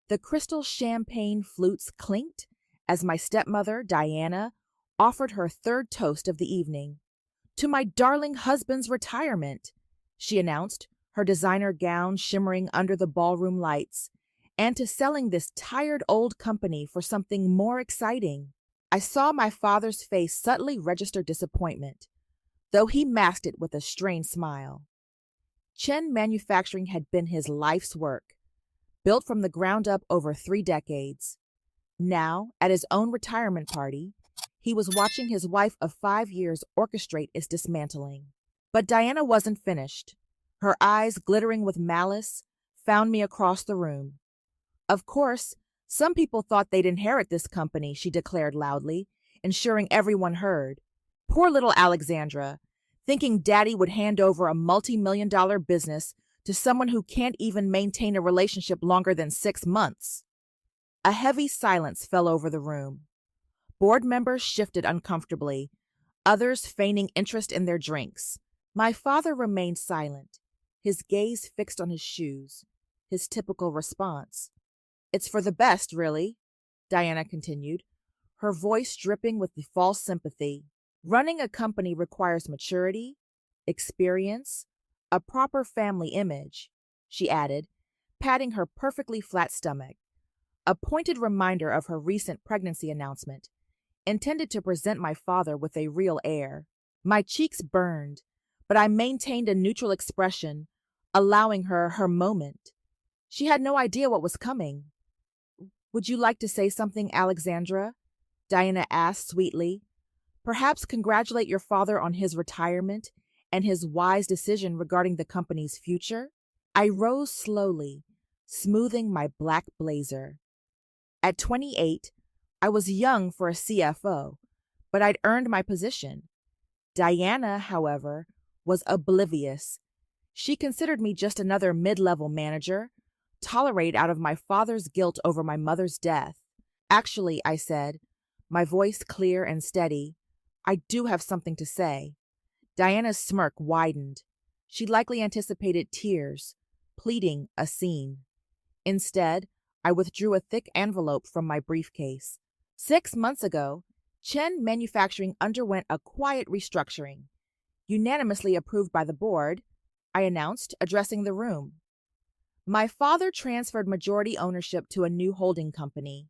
The crystal champagne flutes clinked as my stepmother, Diana, offered her third toast of the evening. "To my darling husband's retirement," she announced, her designer gown shimmering under the ballroom lights, "and to selling this tired old company for something more exciting." I saw my father's face subtly register disappointment, though he masked it with a strained smile. Chen Manufacturing had been his life's work, built from the ground up over 3 decades. Now, at his own retirement party, he was watching his wife of 5 years orchestrate its dismantling. But Diana wasn't finished. Her eyes, glittering with malice, found me across the room. "Of course, some people thought they'd inherit this company," she declared loudly, ensuring everyone heard. "Poor little Alexandra, thinking Daddy would hand over a multi-million-dollar business to someone who can't even maintain a relationship longer than 6 months." A heavy silence fell over the room. Board members shifted uncomfortably, others feigning interest in their drinks. My father remained silent, his gaze fixed on his shoes, his typical response. "It's for the best, really," Diana continued, her voice dripping with the false sympathy. "Running a company requires maturity, experience, a proper family image," she added, patting her perfectly flat stomach, a pointed reminder of her recent pregnancy announcement, intended to present my father with a real air. My cheeks burned, but I maintained a neutral expression, allowing her her moment. She had no idea what was coming. "Would you like to say something, Alexandra?" Diana asked sweetly. "Perhaps congratulate your father on his retirement and his wise decision regarding the company's future?" I rose slowly, smoothing my black blazer. At 28, I was young for a CFO, but I'd earned my position. Diana, however, was oblivious. She considered me just another mid-level manager, tolerated out of my father's guilt over my mother's death. "Actually," I said, my voice clear and steady, "I do have something to say." Diana's smirk widened. She likely anticipated tears, pleading a scene. Instead, I withdrew a thick envelope from my briefcase. 6 months ago, Chen Manufacturing underwent a quiet restructuring, unanimously approved by the board, I announced, addressing the room. My father transferred majority ownership to a new holding company.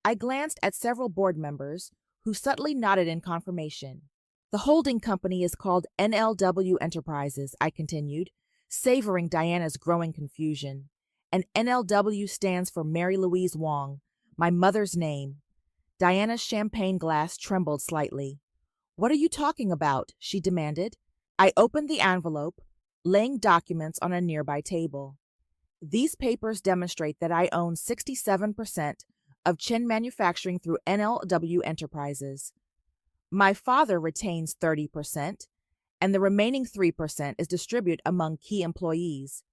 I glanced at several board members, who subtly nodded in confirmation. "The holding company is called NLW Enterprises," I continued, savoring Diana's growing confusion. "And NLW stands for Mary Louise Wong, my mother's name." Diana's champagne glass trembled slightly. "What are you talking about?" she demanded. I opened the envelope, laying documents on a nearby table. "These papers demonstrate that I own 67% of Chen Manufacturing through NLW Enterprises. My father retains 30%, and the remaining 3% is distributed among key employees."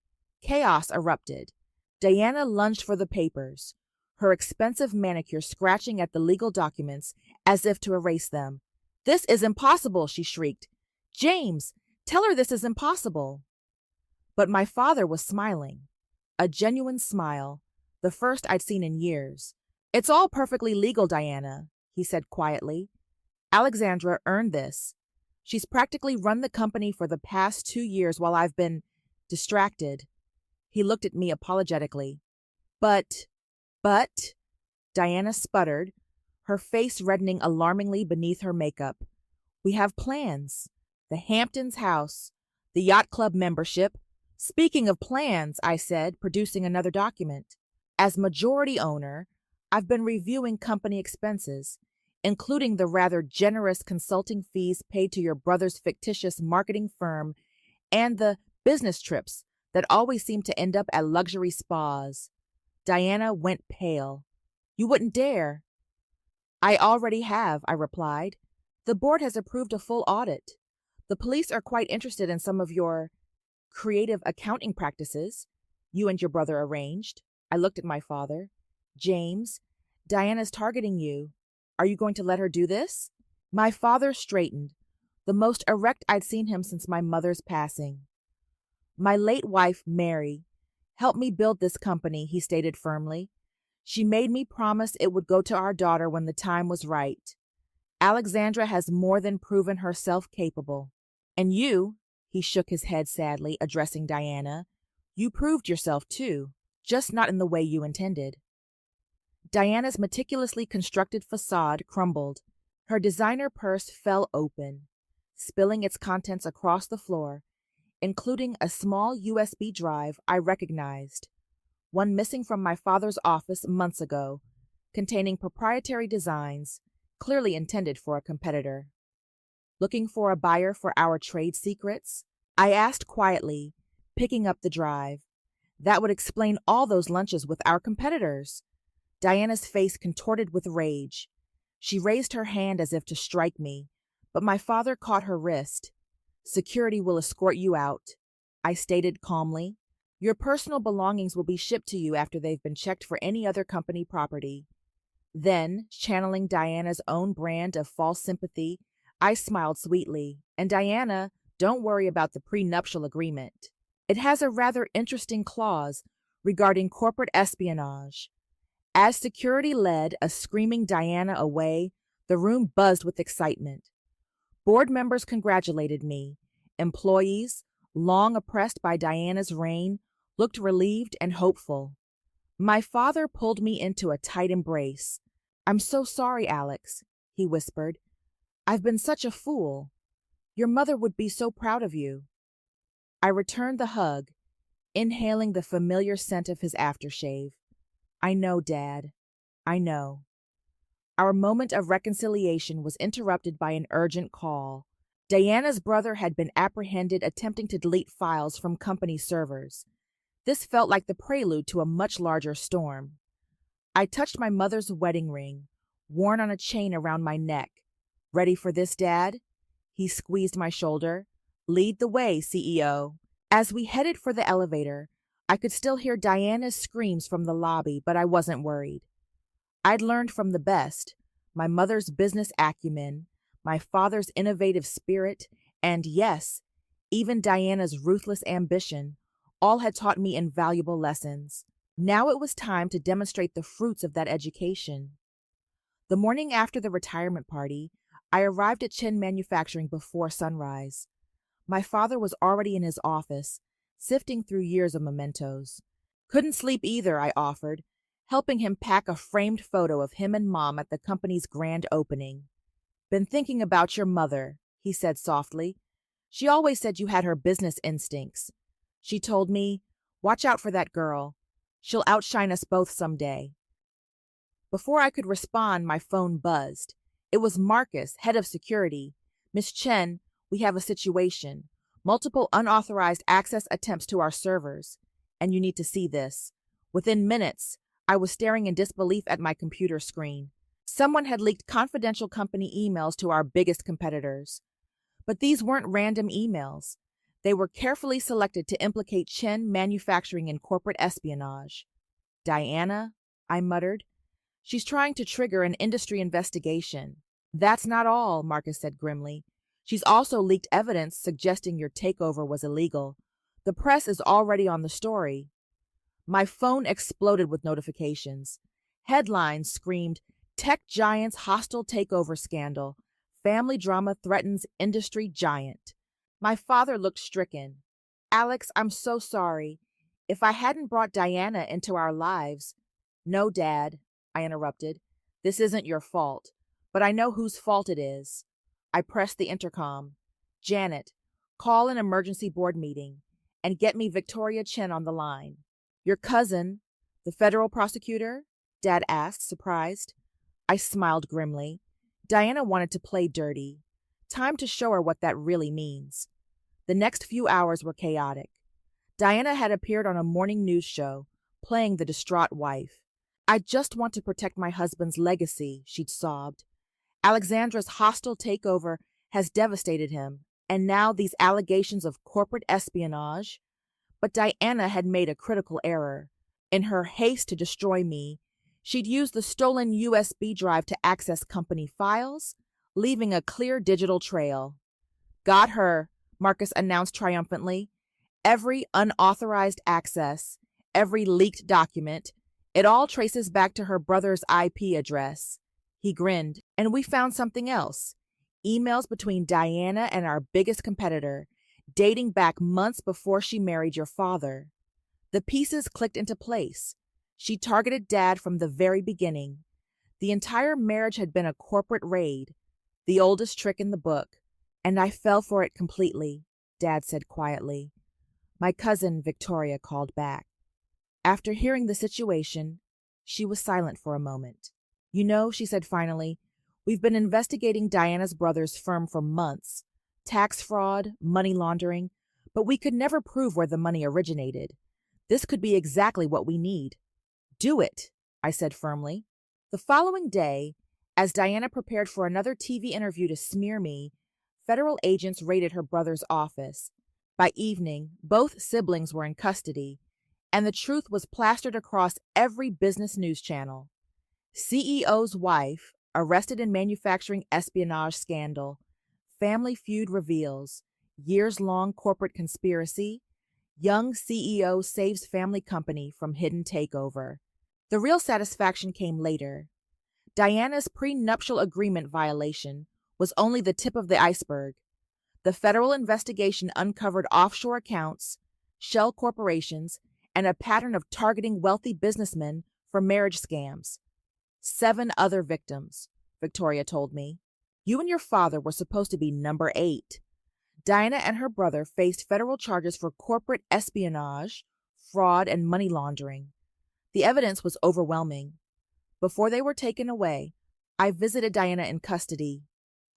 Chaos erupted. Diana lunged for the papers, her expensive manicure scratching at the legal documents as if to erase them. "This is impossible," she shrieked. "James, tell her this is impossible." But my father was smiling, a genuine smile, the first I'd seen in years. "It's all perfectly legal, Diana," he said quietly. "Alexandra earned this. She's practically run the company for the past 2 years while I've been distracted." He looked at me apologetically. But, Diana sputtered, her face reddening alarmingly beneath her makeup. "We have plans. The Hamptons house, the yacht club membership." "Speaking of plans," I said, producing another document. "As majority owner, I've been reviewing company expenses, including the rather generous consulting fees paid to your brother's fictitious marketing firm and the business trips that always seem to end up at luxury spas." Diana went pale. "You wouldn't dare." "I already have," I replied. "The board has approved a full audit. The police are quite interested in some of your creative accounting practices you and your brother arranged." I looked at my father. "James, Diana's targeting you. Are you going to let her do this?" My father straightened, the most erect I'd seen him since my mother's passing. "My late wife, Mary, helped me build this company," he stated firmly. She made me promise it would go to our daughter when the time was right. Alexandra has more than proven herself capable. And you, he shook his head sadly, addressing Diana, you proved yourself too, just not in the way you intended. Diana's meticulously constructed facade crumbled. Her designer purse fell open, spilling its contents across the floor, including a small USB drive I recognized, one missing from my father's office months ago, containing proprietary designs clearly intended for a competitor. Looking for a buyer for our trade secrets? I asked quietly, picking up the drive. That would explain all those lunches with our competitors. Diana's face contorted with rage. She raised her hand as if to strike me, but my father caught her wrist. Security will escort you out, I stated calmly. Your personal belongings will be shipped to you after they've been checked for any other company property. Then, channeling Diana's own brand of false sympathy, I smiled sweetly. And Diana, don't worry about the prenuptial agreement. It has a rather interesting clause regarding corporate espionage. As security led a screaming Diana away, the room buzzed with excitement. Board members congratulated me. Employees, long oppressed by Diana's reign, looked relieved and hopeful. My father pulled me into a tight embrace. I'm so sorry, Alex, he whispered. I've been such a fool. Your mother would be so proud of you. I returned the hug, inhaling the familiar scent of his aftershave. I know, Dad. I know. Our moment of reconciliation was interrupted by an urgent call. Diana's brother had been apprehended attempting to delete files from company servers. This felt like the prelude to a much larger storm. I touched my mother's wedding ring, worn on a chain around my neck. Ready for this, Dad? He squeezed my shoulder. Lead the way, CEO. As we headed for the elevator, I could still hear Diana's screams from the lobby, but I wasn't worried. I'd learned from the best, my mother's business acumen, my father's innovative spirit, and yes, even Diana's ruthless ambition, all had taught me invaluable lessons. Now it was time to demonstrate the fruits of that education. The morning after the retirement party, I arrived at Chen Manufacturing before sunrise. My father was already in his office, sifting through years of mementos. Couldn't sleep either, I offered, helping him pack a framed photo of him and Mom at the company's grand opening. Been thinking about your mother, he said softly. She always said you had her business instincts. She told me, watch out for that girl. She'll outshine us both someday. Before I could respond, my phone buzzed. It was Marcus, head of security. Miss Chen, we have a situation. Multiple unauthorized access attempts to our servers. And you need to see this. Within minutes, I was staring in disbelief at my computer screen. Someone had leaked confidential company emails to our biggest competitors. But these weren't random emails. They were carefully selected to implicate Chen Manufacturing in corporate espionage. Diana, I muttered. She's trying to trigger an industry investigation. That's not all, Marcus said grimly. She's also leaked evidence suggesting your takeover was illegal. The press is already on the story. My phone exploded with notifications. Headlines screamed, Tech Giant's Hostile Takeover Scandal. Family Drama Threatens Industry Giant. My father looked stricken. Alex, I'm so sorry. If I hadn't brought Diana into our lives— No, Dad, I interrupted. This isn't your fault, but I know whose fault it is. I pressed the intercom. Janet, call an emergency board meeting and get me Victoria Chen on the line. Your cousin, the federal prosecutor? Dad asked, surprised. I smiled grimly. Diana wanted to play dirty. Time to show her what that really means. The next few hours were chaotic. Diana had appeared on a morning news show, playing the distraught wife. I just want to protect my husband's legacy, she'd sobbed. Alexandra's hostile takeover has devastated him, and now these allegations of corporate espionage. But Diana had made a critical error. In her haste to destroy me, she'd used the stolen USB drive to access company files, leaving a clear digital trail. Got her, Marcus announced triumphantly. Every unauthorized access, every leaked document, It all traces back to her brother's IP address. He grinned, and we found something else. Emails between Diana and our biggest competitor, dating back months before she married your father. The pieces clicked into place. She targeted Dad from the very beginning. The entire marriage had been a corporate raid, the oldest trick in the book, and I fell for it completely, Dad said quietly. My cousin, Victoria, called back. After hearing the situation, she was silent for a moment. You know, she said finally, we've been investigating Diana's brother's firm for months. Tax fraud, money laundering, but we could never prove where the money originated. This could be exactly what we need. Do it, I said firmly. The following day, as Diana prepared for another TV interview to smear me, federal agents raided her brother's office. By evening, both siblings were in custody, and the truth was plastered across every business news channel. CEO's wife, arrested in manufacturing espionage scandal. Family feud reveals. Years-long corporate conspiracy. Young CEO saves family company from hidden takeover. The real satisfaction came later. Diana's prenuptial agreement violation was only the tip of the iceberg. The federal investigation uncovered offshore accounts, shell corporations, and a pattern of targeting wealthy businessmen for marriage scams. 7 other victims, Victoria told me. You and your father were supposed to be number 8. Diana and her brother faced federal charges for corporate espionage, fraud, and money laundering. The evidence was overwhelming. Before they were taken away, I visited Diana in custody.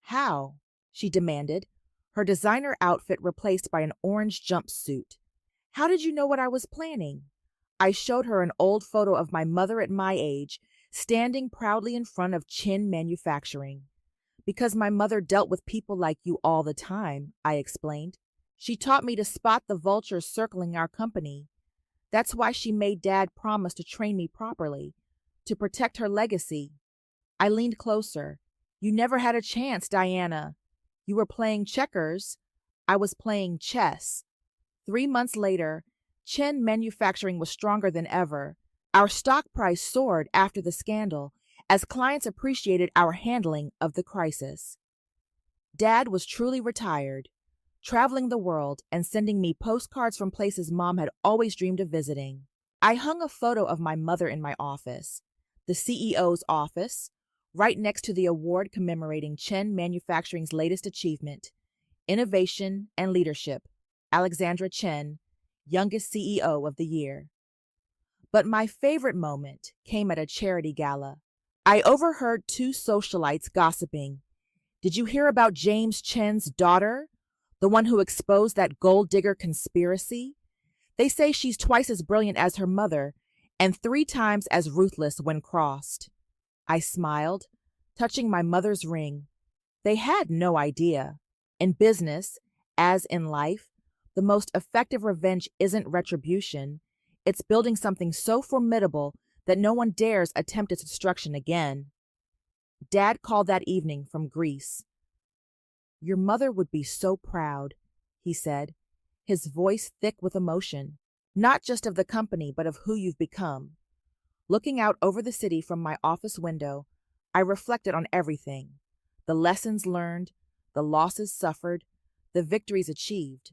How? She demanded, her designer outfit replaced by an orange jumpsuit. How did you know what I was planning? I showed her an old photo of my mother at my age, standing proudly in front of Chin Manufacturing. Because my mother dealt with people like you all the time, I explained. She taught me to spot the vultures circling our company. That's why she made Dad promise to train me properly, to protect her legacy. I leaned closer. You never had a chance, Diana. You were playing checkers. I was playing chess. 3 months later, Chen Manufacturing was stronger than ever. Our stock price soared after the scandal, as clients appreciated our handling of the crisis. Dad was truly retired, traveling the world and sending me postcards from places Mom had always dreamed of visiting. I hung a photo of my mother in my office, the CEO's office, right next to the award commemorating Chen Manufacturing's latest achievement, Innovation and Leadership, Alexandra Chen, youngest CEO of the year. But my favorite moment came at a charity gala. I overheard 2 socialites gossiping. Did you hear about James Chen's daughter? The one who exposed that gold digger conspiracy? They say she's twice as brilliant as her mother and 3 times as ruthless when crossed. I smiled, touching my mother's ring. They had no idea. In business, as in life, the most effective revenge isn't retribution. It's building something so formidable that no one dares attempt its destruction again. Dad called that evening from Greece. Your mother would be so proud, he said, his voice thick with emotion, not just of the company but of who you've become. Looking out over the city from my office window, I reflected on everything, the lessons learned, the losses suffered, the victories achieved.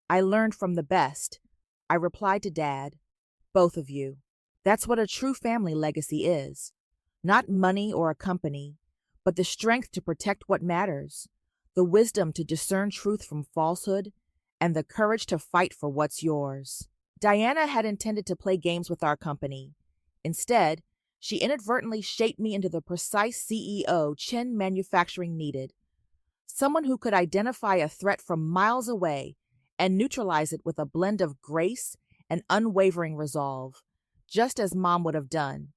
I learned from the best. I replied to Dad, both of you. That's what a true family legacy is. Not money or a company, but the strength to protect what matters, the wisdom to discern truth from falsehood, and the courage to fight for what's yours. Diana had intended to play games with our company. Instead, she inadvertently shaped me into the precise CEO Chen Manufacturing needed. Someone who could identify a threat from miles away and neutralize it with a blend of grace and unwavering resolve, just as Mom would have done.